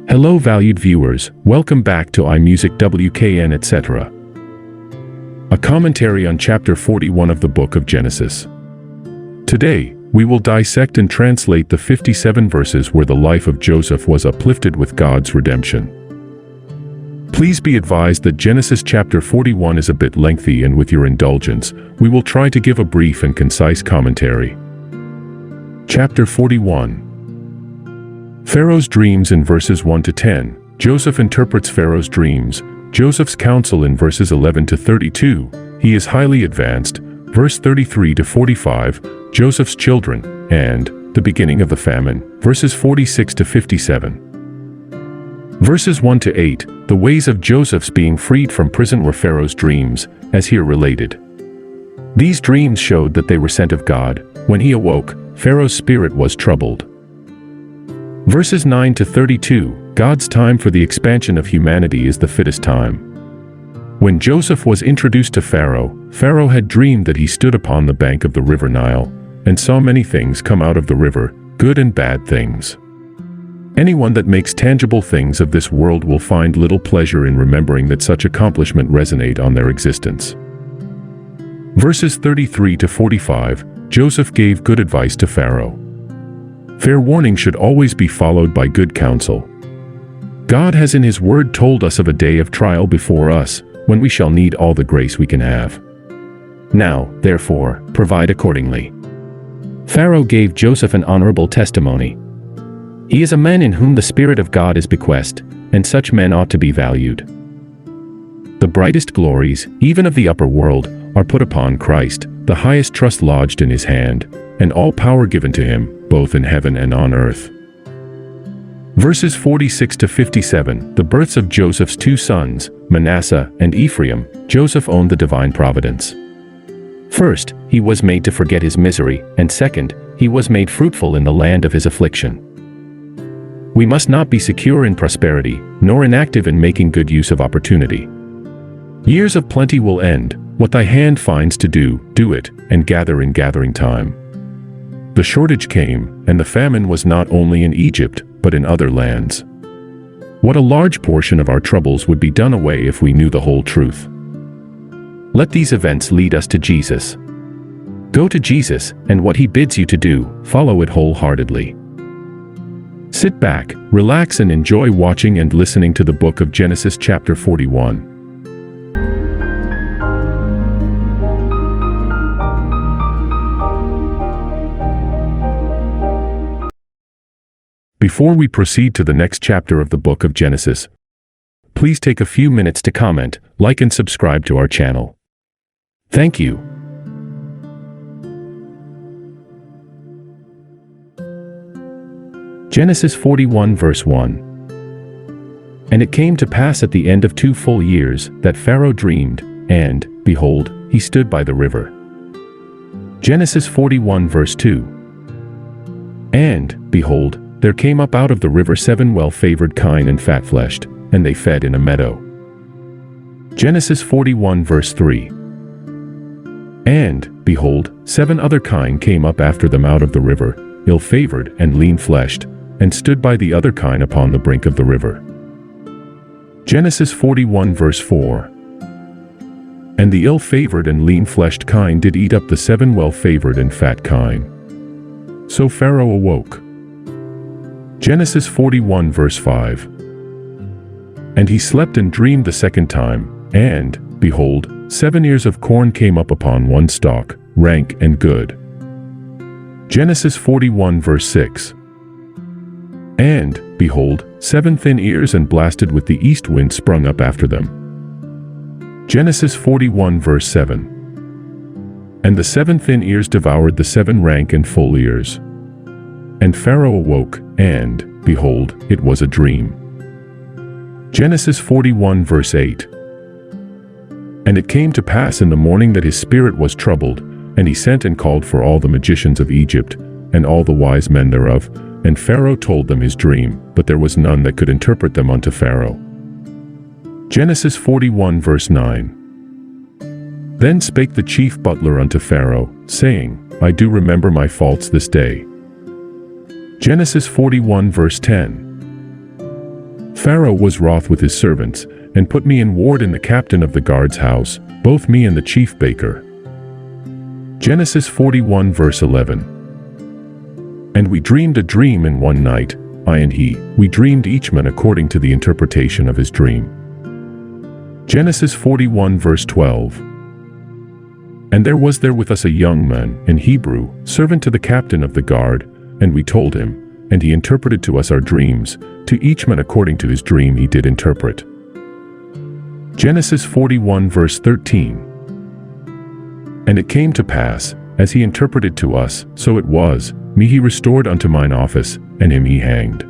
Hello valued viewers, welcome back to iMUSICWKN-ETC. A commentary on chapter 41 of the book of Genesis. Today, we will dissect and translate the 57 verses where the life of Joseph was uplifted with God's redemption. Please be advised that Genesis chapter 41 is a bit lengthy, and with your indulgence, we will try to give a brief and concise commentary. Chapter 41. Pharaoh's dreams in verses 1 to 10. Joseph interprets Pharaoh's dreams. Joseph's counsel in verses 11 to 32. He is highly advanced. Verse 33 to 45. Joseph's children, and the beginning of the famine. Verses 46 to 57. Verses 1 to 8. The ways of Joseph's being freed from prison were Pharaoh's dreams, as here related. These dreams showed that they were sent of God. When he awoke, Pharaoh's spirit was troubled. Verses 9 to 32. God's time for the expansion of humanity is the fittest time. When Joseph was introduced to Pharaoh, Pharaoh had dreamed that he stood upon the bank of the river Nile, and saw many things come out of the river, good and bad things. Anyone that makes tangible things of this world will find little pleasure in remembering that such accomplishment resonate on their existence. Verses 33 to 45. Joseph gave good advice to Pharaoh. Fair warning should always be followed by good counsel. God has in his word told us of a day of trial before us, when we shall need all the grace we can have. Now, therefore, provide accordingly. Pharaoh gave Joseph an honorable testimony. He is a man in whom the Spirit of God is bequeathed, and such men ought to be valued. The brightest glories, even of the upper world, are put upon Christ, the highest trust lodged in his hand, and all power given to him, both in heaven and on earth. Verses 46 to 57. The births of Joseph's two sons, Manasseh and Ephraim. Joseph owned the divine providence. First, he was made to forget his misery, and second, he was made fruitful in the land of his affliction. We must not be secure in prosperity, nor inactive in making good use of opportunity. Years of plenty will end. What thy hand finds to do, do it, and gather in gathering time. The shortage came, and the famine was not only in Egypt, but in other lands. What a large portion of our troubles would be done away if we knew the whole truth. Let these events lead us to Jesus. Go to Jesus, and what he bids you to do, follow it wholeheartedly. Sit back, relax, and enjoy watching and listening to the book of Genesis chapter 41. Before we proceed to the next chapter of the book of Genesis, please take a few minutes to comment, like, and subscribe to our channel. Thank you. Genesis 41 verse 1. And it came to pass at the end of 2 full years that Pharaoh dreamed, and, behold, he stood by the river. Genesis 41 verse 2. And, behold, there came up out of the river 7 well-favored kine and fat-fleshed, and they fed in a meadow. Genesis 41 verse 3. And, behold, 7 other kine came up after them out of the river, ill-favored and lean-fleshed, and stood by the other kine upon the brink of the river. Genesis 41 verse 4. And the ill-favored and lean-fleshed kine did eat up the 7 well-favored and fat kine. So Pharaoh awoke. Genesis 41 verse 5. And he slept and dreamed the second time, and, behold, 7 ears of corn came up upon one stalk, rank and good. Genesis 41 verse 6. And, behold, 7 thin ears and blasted with the east wind sprung up after them. Genesis 41 verse 7. And the 7 thin ears devoured the 7 rank and full ears. And Pharaoh awoke, and, behold, it was a dream. Genesis 41 verse 8. And it came to pass in the morning that his spirit was troubled, and he sent and called for all the magicians of Egypt, and all the wise men thereof, and Pharaoh told them his dream, but there was none that could interpret them unto Pharaoh. Genesis 41 verse 9. Then spake the chief butler unto Pharaoh, saying, I do remember my faults this day. Genesis 41 verse 10. Pharaoh was wroth with his servants, and put me in ward in the captain of the guard's house, both me and the chief baker. Genesis 41 verse 11. And we dreamed a dream in one night, I and he, we dreamed each man according to the interpretation of his dream. Genesis 41 verse 12. And there was there with us a young man, in Hebrew, servant to the captain of the guard, and we told him, and he interpreted to us our dreams, to each man according to his dream he did interpret. Genesis 41 verse 13. And it came to pass, as he interpreted to us, so it was, me he restored unto mine office, and him he hanged.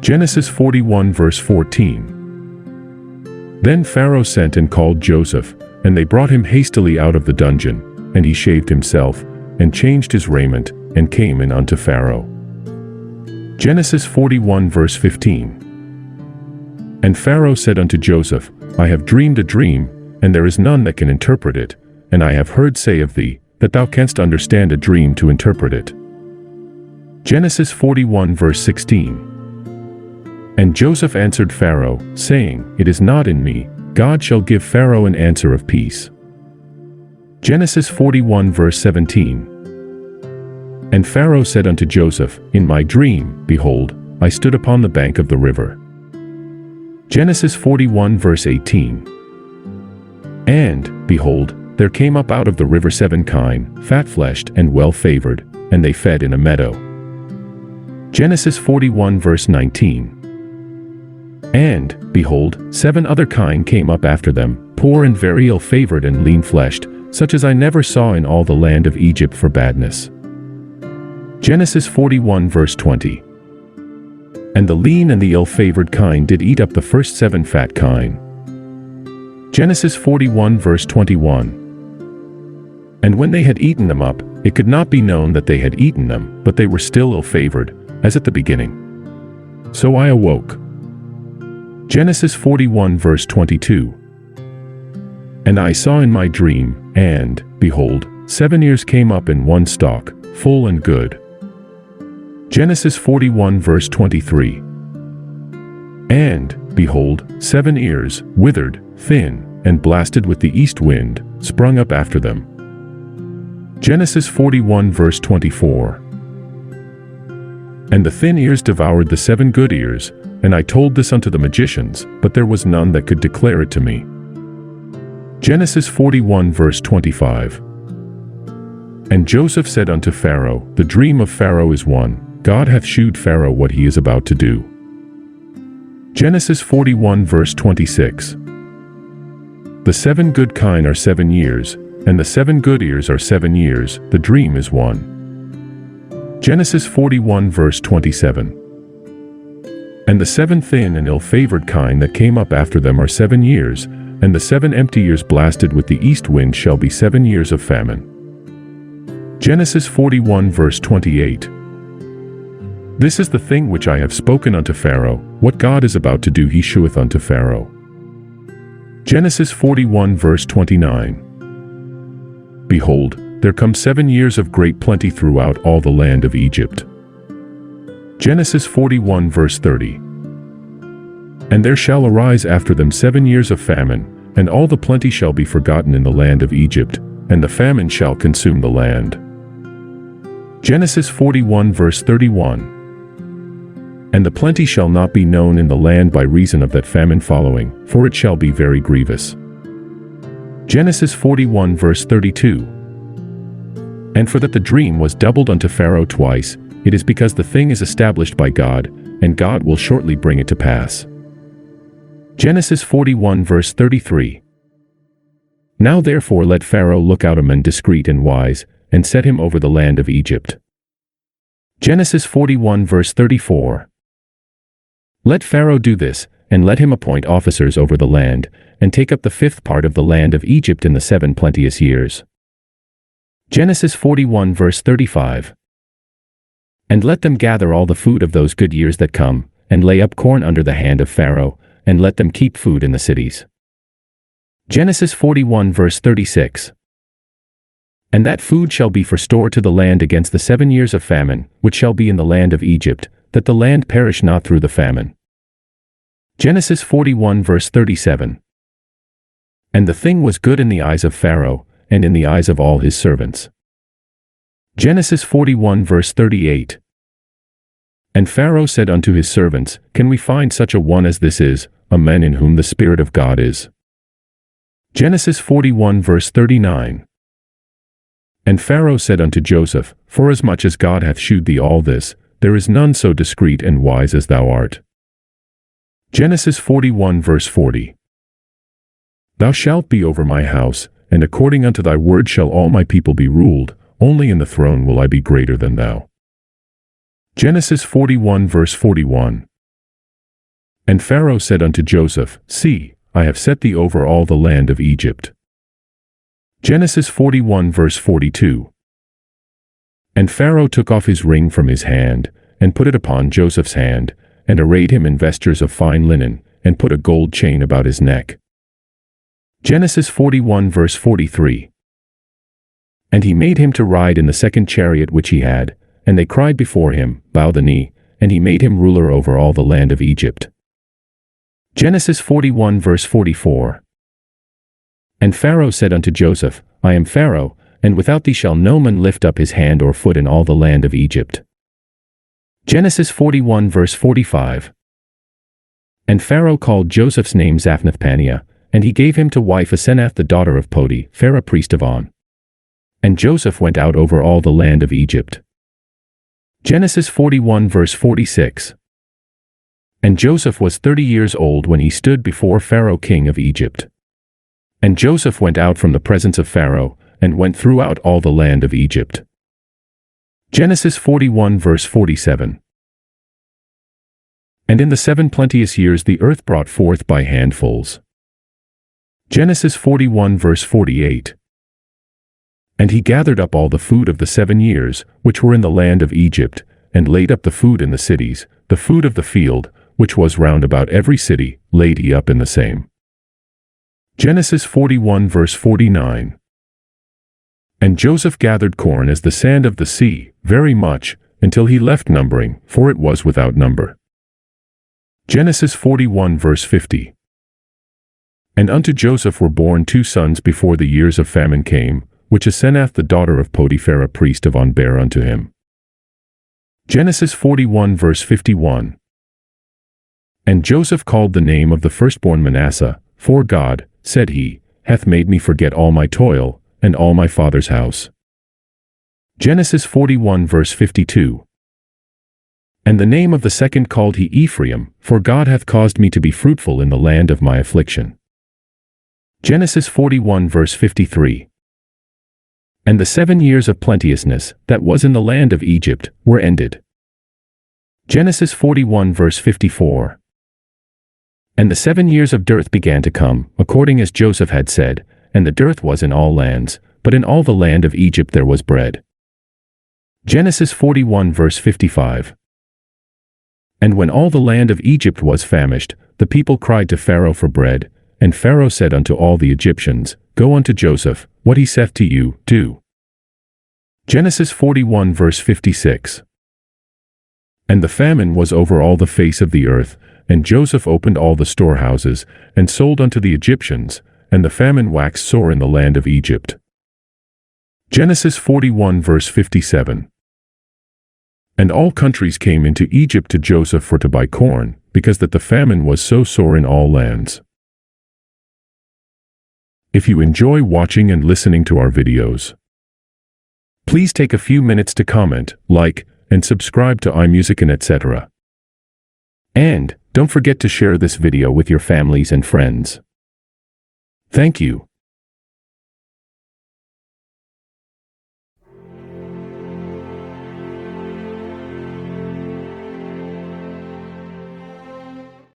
Genesis 41 verse 14. Then Pharaoh sent and called Joseph, and they brought him hastily out of the dungeon, and he shaved himself, and changed his raiment, and came in unto Pharaoh. Genesis 41 verse 15. And Pharaoh said unto Joseph, I have dreamed a dream, and there is none that can interpret it, and I have heard say of thee, that thou canst understand a dream to interpret it. Genesis 41 verse 16. And Joseph answered Pharaoh, saying, It is not in me, God shall give Pharaoh an answer of peace. Genesis 41 verse 17. And Pharaoh said unto Joseph, In my dream, behold, I stood upon the bank of the river. Genesis 41 verse 18. And, behold, there came up out of the river 7 kine, fat-fleshed and well-favored, and they fed in a meadow. Genesis 41 verse 19. And, behold, 7 other kine came up after them, poor and very ill-favored and lean-fleshed, such as I never saw in all the land of Egypt for badness. Genesis 41 verse 20. And the lean and the ill-favored kine did eat up the first 7 fat kine. Genesis 41 verse 21. And when they had eaten them up, it could not be known that they had eaten them, but they were still ill-favored, as at the beginning. So I awoke. Genesis 41 verse 22. And I saw in my dream, and, behold, 7 ears came up in one stalk, full and good. Genesis 41 verse 23. And, behold, 7 ears, withered, thin, and blasted with the east wind, sprung up after them. Genesis 41 verse 24. And the thin ears devoured the 7 good ears, and I told this unto the magicians, but there was none that could declare it to me. Genesis 41 verse 25. And Joseph said unto Pharaoh, The dream of Pharaoh is one, God hath shewed Pharaoh what he is about to do. Genesis 41 verse 26. The 7 good kine are 7 years, and the 7 good ears are 7 years, the dream is one. Genesis 41 verse 27. And the 7 thin and ill-favored kine that came up after them are 7 years, and the 7 empty years blasted with the east wind shall be 7 years of famine. Genesis 41 verse 28. This is the thing which I have spoken unto Pharaoh, what God is about to do he sheweth unto Pharaoh. Genesis 41 verse 29. Behold, there come 7 years of great plenty throughout all the land of Egypt. Genesis 41 verse 30. And there shall arise after them 7 years of famine, and all the plenty shall be forgotten in the land of Egypt, and the famine shall consume the land. Genesis 41 verse 31. And the plenty shall not be known in the land by reason of that famine following, for it shall be very grievous. Genesis 41 verse 32. And for that the dream was doubled unto Pharaoh twice, it is because the thing is established by God, and God will shortly bring it to pass. Genesis 41 verse 33. Now therefore let Pharaoh look out a man discreet and wise, and set him over the land of Egypt. Genesis 41 verse 34. Let Pharaoh do this, and let him appoint officers over the land, and take up the 5th part of the land of Egypt in the 7 plenteous years. Genesis 41 verse 35. And let them gather all the food of those good years that come, and lay up corn under the hand of Pharaoh, and let them keep food in the cities. Genesis 41 verse 36. And that food shall be for store to the land against the 7 years of famine, which shall be in the land of Egypt, that the land perish not through the famine. Genesis 41 verse 37. And the thing was good in the eyes of Pharaoh, and in the eyes of all his servants. Genesis 41 verse 38. And Pharaoh said unto his servants, Can we find such a one as this is, a man in whom the Spirit of God is? Genesis 41 verse 39. And Pharaoh said unto Joseph, Forasmuch as God hath shewed thee all this, there is none so discreet and wise as thou art. Genesis 41 verse 40. Thou shalt be over my house, and according unto thy word shall all my people be ruled, only in the throne will I be greater than thou. Genesis 41 verse 41. And Pharaoh said unto Joseph, See, I have set thee over all the land of Egypt. Genesis 41 verse 42. And Pharaoh took off his ring from his hand, and put it upon Joseph's hand, and arrayed him in vestures of fine linen, and put a gold chain about his neck. Genesis 41 verse 43. And he made him to ride in the second chariot which he had, and they cried before him, Bow the knee, and he made him ruler over all the land of Egypt. Genesis 41 verse 44. And Pharaoh said unto Joseph, I am Pharaoh, and without thee shall no man lift up his hand or foot in all the land of Egypt. Genesis 41 verse 45. And Pharaoh called Joseph's name Zaphnath-Paneah, and he gave him to wife Asenath the daughter of Potiphera priest of On. And Joseph went out over all the land of Egypt. Genesis 41 verse 46. And Joseph was 30 years old when he stood before Pharaoh king of Egypt. And Joseph went out from the presence of Pharaoh, and went throughout all the land of Egypt. Genesis 41 verse 47. And in the 7 plenteous years the earth brought forth by handfuls. Genesis 41 verse 48. And he gathered up all the food of the 7 years, which were in the land of Egypt, and laid up the food in the cities, the food of the field, which was round about every city, laid he up in the same. Genesis 41 verse 49. And Joseph gathered corn as the sand of the sea, very much, until he left numbering, for it was without number. Genesis 41 verse 50. And unto Joseph were born 2 sons before the years of famine came, which Asenath the daughter of Potiphera priest of On bare unto him. Genesis 41 verse 51. And Joseph called the name of the firstborn Manasseh, for God, said he, hath made me forget all my toil, and all my father's house. Genesis 41 verse 52. And the name of the second called he Ephraim, for God hath caused me to be fruitful in the land of my affliction. Genesis 41 verse 53. And the 7 years of plenteousness, that was in the land of Egypt, were ended. Genesis 41 verse 54. And the 7 years of dearth began to come, according as Joseph had said, and the dearth was in all lands, but in all the land of Egypt there was bread. Genesis 41 verse 55. And when all the land of Egypt was famished, the people cried to Pharaoh for bread, and Pharaoh said unto all the Egyptians, Go unto Joseph, what he saith to you, do. Genesis 41 verse 56. And the famine was over all the face of the earth, and Joseph opened all the storehouses, and sold unto the Egyptians, and the famine waxed sore in the land of Egypt. Genesis 41 verse 57. And all countries came into Egypt to Joseph for to buy corn, because that the famine was so sore in all lands. If you enjoy watching and listening to our videos, please take a few minutes to comment, like, and subscribe to iMUSICWKN-ETC. And don't forget to share this video with your families and friends. Thank you.